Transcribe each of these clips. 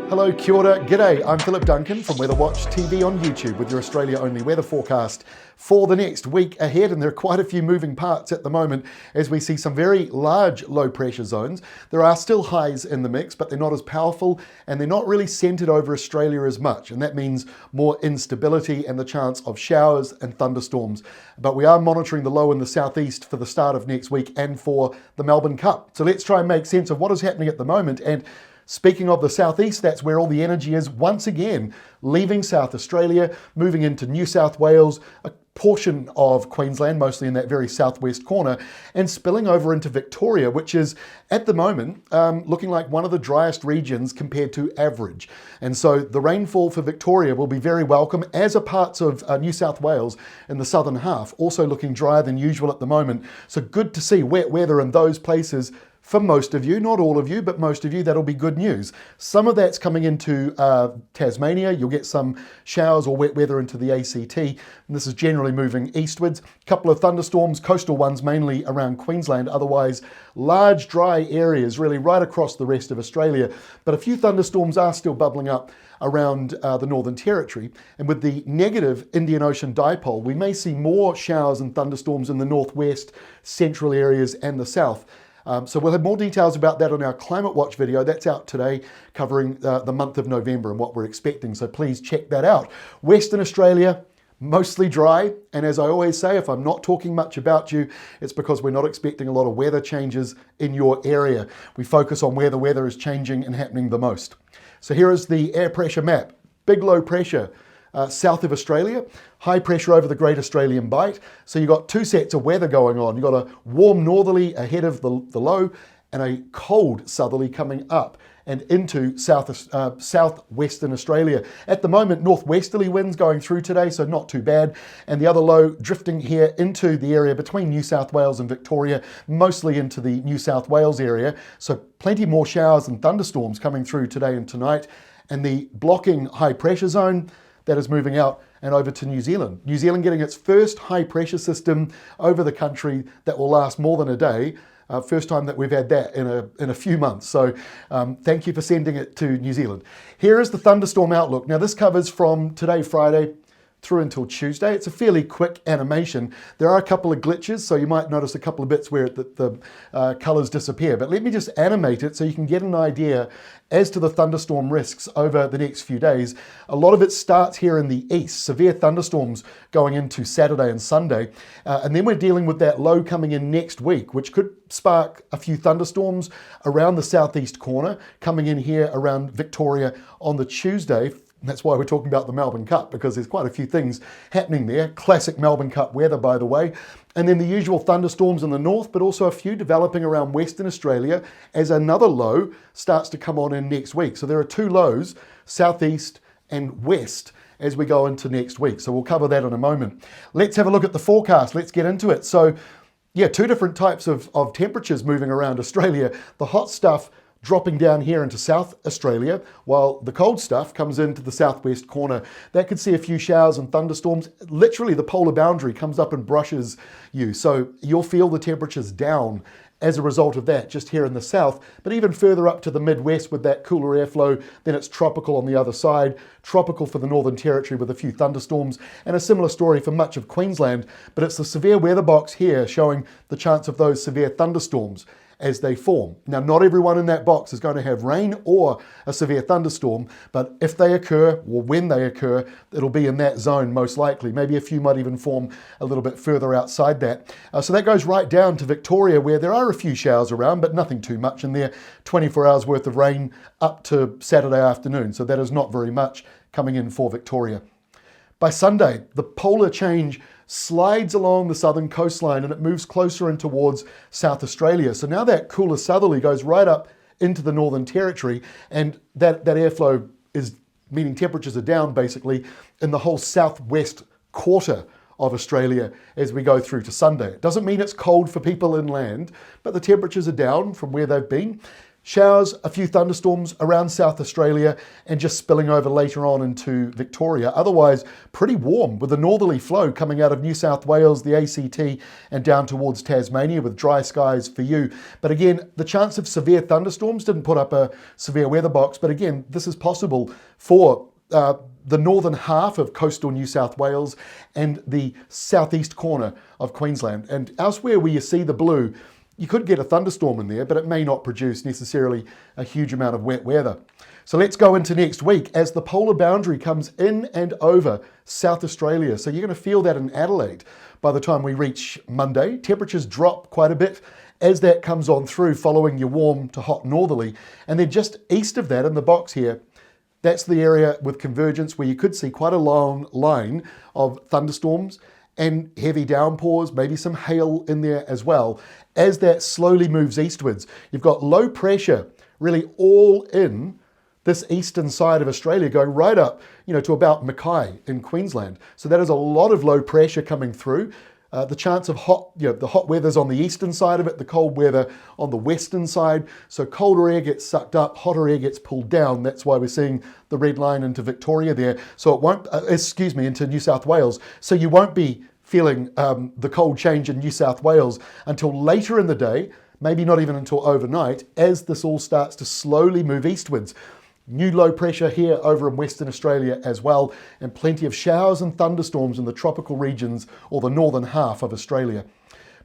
Hello, kia ora, g'day. I'm Philip Duncan from Weather Watch TV on YouTube with your Australia-only weather forecast for the next week ahead. And there are quite a few moving parts at the moment as we see some very large low pressure zones. There are still highs in the mix, but they're not as powerful and they're not really centered over Australia as much. And that means more instability and the chance of showers and thunderstorms. But we are monitoring the low in the southeast for the start of next week and for the Melbourne Cup. So let's try and make sense of what is happening at the moment. And speaking of the southeast, that's where all the energy is once again, leaving South Australia, moving into New South Wales, a portion of Queensland, mostly in that very southwest corner, and spilling over into Victoria, which is at the moment looking like one of the driest regions compared to average. And so the rainfall for Victoria will be very welcome, as are parts of New South Wales in the southern half, also looking drier than usual at the moment. So good to see wet weather in those places. For most of you, not all of you, but most of you, that'll be good news. Some of that's coming into Tasmania. You'll get some showers or wet weather into the A.C.T. And this is generally moving eastwards. A couple of thunderstorms, coastal ones mainly around Queensland. Otherwise, large dry areas really right across the rest of Australia. But a few thunderstorms are still bubbling up around the Northern Territory. And with the negative Indian Ocean dipole, we may see more showers and thunderstorms in the northwest, central areas and the south. So we'll have more details about that on our Climate Watch video. That's out today, covering the month of November and what we're expecting. So please check that out. Western Australia, mostly dry. And as I always say, if I'm not talking much about you, it's because we're not expecting a lot of weather changes in your area. We focus on where the weather is changing and happening the most. So here is the air pressure map. Big low pressure. South of Australia, high pressure over the Great Australian Bight. So you've got two sets of weather going on. You've got a warm northerly ahead of the low and a cold southerly coming up and into southwestern Australia. At the moment, northwesterly winds going through today, so not too bad. And the other low drifting here into the area between New South Wales and Victoria, mostly into the New South Wales area. So plenty more showers and thunderstorms coming through today and tonight. And the blocking high pressure zone, that is moving out and over to New Zealand. New Zealand getting its first high pressure system over the country that will last more than a day. First time that we've had that in a few months. So thank you for sending it to New Zealand. Here is the thunderstorm outlook. Now this covers from today, Friday, through until Tuesday. It's a fairly quick animation. There are a couple of glitches, so you might notice a couple of bits where the colors disappear. But let me just animate it so you can get an idea as to the thunderstorm risks over the next few days. A lot of it starts here in the east. Severe thunderstorms going into Saturday and Sunday. And then we're dealing with that low coming in next week, which could spark a few thunderstorms around the southeast corner, coming in here around Victoria on the Tuesday. That's why we're talking about the Melbourne Cup, because there's quite a few things happening there. Classic Melbourne Cup weather, by the way. And then the usual thunderstorms in the north, but also a few developing around Western Australia as another low starts to come on in next week. So there are two lows, southeast and west, as we go into next week. So we'll cover that in a moment. Let's have a look at the forecast. Let's get into it. So yeah, two different types of temperatures moving around Australia. The hot stuff dropping down here into South Australia, while the cold stuff comes into the southwest corner. That could see a few showers and thunderstorms. Literally the polar boundary comes up and brushes you. So you'll feel the temperatures down as a result of that, just here in the south. But even further up to the Midwest with that cooler airflow, then it's tropical on the other side. Tropical for the Northern Territory with a few thunderstorms, and a similar story for much of Queensland. But it's the severe weather box here showing the chance of those severe thunderstorms as they form. Now, not everyone in that box is going to have rain or a severe thunderstorm, but if they occur, or when they occur, it'll be in that zone most likely. Maybe a few might even form a little bit further outside that. So that goes right down to Victoria, where there are a few showers around, but nothing too much in there. 24 hours worth of rain up to Saturday afternoon. So that is not very much coming in for Victoria. By Sunday, the polar change slides along the southern coastline and it moves closer in towards South Australia. So now that cooler southerly goes right up into the Northern Territory, and that airflow is meaning temperatures are down basically in the whole southwest quarter of Australia as we go through to Sunday. It doesn't mean it's cold for people inland, but the temperatures are down from where they've been. Showers, a few thunderstorms around South Australia and just spilling over later on into Victoria. Otherwise, pretty warm with a northerly flow coming out of New South Wales, the A.C.T, and down towards Tasmania with dry skies for you. But again, the chance of severe thunderstorms didn't put up a severe weather box. But again, this is possible for the northern half of coastal New South Wales and the southeast corner of Queensland. And elsewhere where you see the blue, you could get a thunderstorm in there, but it may not produce necessarily a huge amount of wet weather. So let's go into next week as the polar boundary comes in and over South Australia. So you're going to feel that in Adelaide by the time we reach Monday. Temperatures drop quite a bit as that comes on through following your warm to hot northerly. And then just east of that in the box here, that's the area with convergence where you could see quite a long line of thunderstorms and heavy downpours, maybe some hail in there as well. As that slowly moves eastwards, you've got low pressure really all in this eastern side of Australia going right up, to about Mackay in Queensland. So that is a lot of low pressure coming through. The chance of the hot weather's on the eastern side of it, the cold weather on the western side. So colder air gets sucked up, hotter air gets pulled down. That's why we're seeing the red line into Victoria there. So it won't, into New South Wales. So you won't be feeling the cold change in New South Wales until later in the day, maybe not even until overnight, as this all starts to slowly move eastwards. New low pressure here over in Western Australia as well, and plenty of showers and thunderstorms in the tropical regions or the northern half of Australia.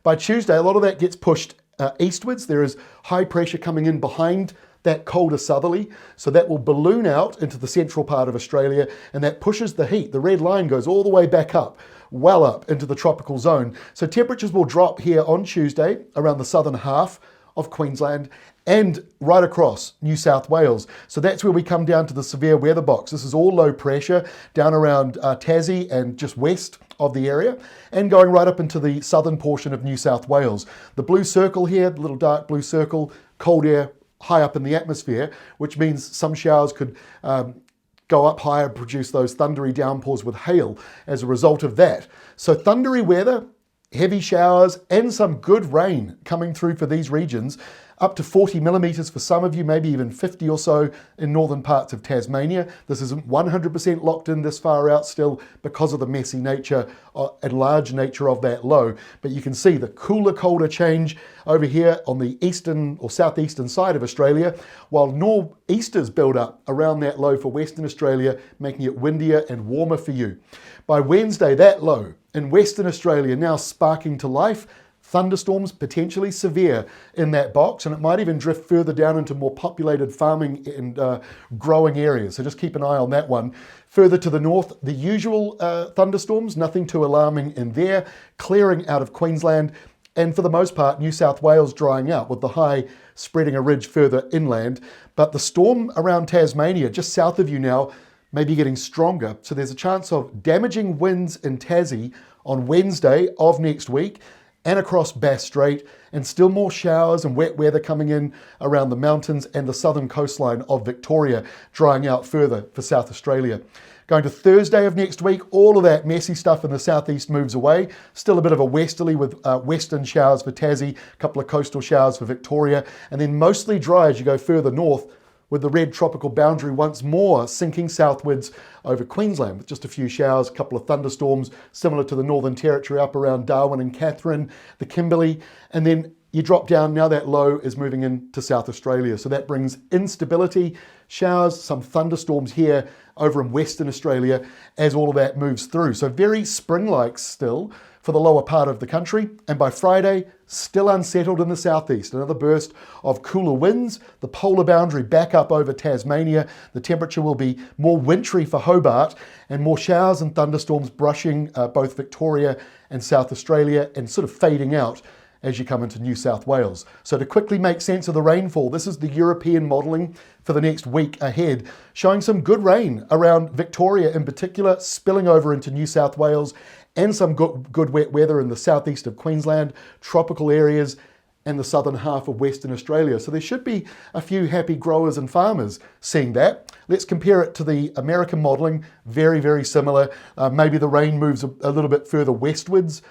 By Tuesday, a lot of that gets pushed eastwards. There is high pressure coming in behind that colder southerly, so that will balloon out into the central part of Australia, and that pushes the heat. The red line goes all the way back up, well up into the tropical zone. So temperatures will drop here on Tuesday around the southern half of Queensland and right across New South Wales. So that's where we come down to the severe weather box. This is all low pressure down around Tassie and just west of the area and going right up into the southern portion of New South Wales. The blue circle here, the little dark blue circle, cold air high up in the atmosphere, which means some showers could go up higher and produce those thundery downpours with hail as a result of that. So thundery weather, heavy showers and some good rain coming through for these regions, up to 40 millimetres for some of you, maybe even 50 or so in northern parts of Tasmania. This isn't 100% locked in this far out still because of the messy nature and large nature of that low. But you can see the cooler, colder change over here on the eastern or southeastern side of Australia, while nor'easters build up around that low for Western Australia, making it windier and warmer for you. By Wednesday, that low in Western Australia now sparking to life. Thunderstorms potentially severe in that box, and it might even drift further down into more populated farming and growing areas. So just keep an eye on that one. Further to the north, the usual thunderstorms, nothing too alarming in there, clearing out of Queensland, and for the most part, New South Wales drying out with the high spreading a ridge further inland. But the storm around Tasmania, just south of you now, may be getting stronger. So there's a chance of damaging winds in Tassie on Wednesday of next week, and across Bass Strait, and still more showers and wet weather coming in around the mountains and the southern coastline of Victoria, drying out further for South Australia. Going to Thursday of next week, all of that messy stuff in the southeast moves away. Still a bit of a westerly with western showers for Tassie, a couple of coastal showers for Victoria, and then mostly dry as you go further north, with the red tropical boundary once more sinking southwards over Queensland with just a few showers, a couple of thunderstorms similar to the Northern Territory up around Darwin and Katherine, the Kimberley, and then you drop down, now that low is moving into South Australia. So that brings instability, showers, some thunderstorms here over in Western Australia as all of that moves through. So very spring-like still for the lower part of the country. And by Friday, still unsettled in the southeast. Another burst of cooler winds, the polar boundary back up over Tasmania. The temperature will be more wintry for Hobart, and more showers and thunderstorms brushing both Victoria and South Australia and sort of fading out as you come into New South Wales. So to quickly make sense of the rainfall, this is the European modelling for the next week ahead, showing some good rain around Victoria in particular, spilling over into New South Wales, and some good wet weather in the southeast of Queensland, tropical areas, and the southern half of Western Australia. So there should be a few happy growers and farmers seeing that. Let's compare it to the American modelling, very, very similar. Maybe the rain moves a little bit further westwards,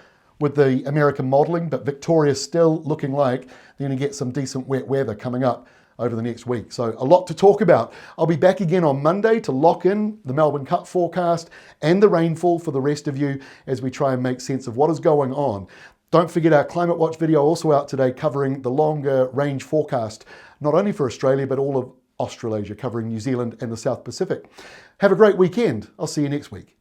with the American modelling, but Victoria's still looking like they're going to get some decent wet weather coming up over the next week. So a lot to talk about. I'll be back again on Monday to lock in the Melbourne Cup forecast and the rainfall for the rest of you as we try and make sense of what is going on. Don't forget our Climate Watch video also out today covering the longer range forecast, not only for Australia, but all of Australasia, covering New Zealand and the South Pacific. Have a great weekend. I'll see you next week.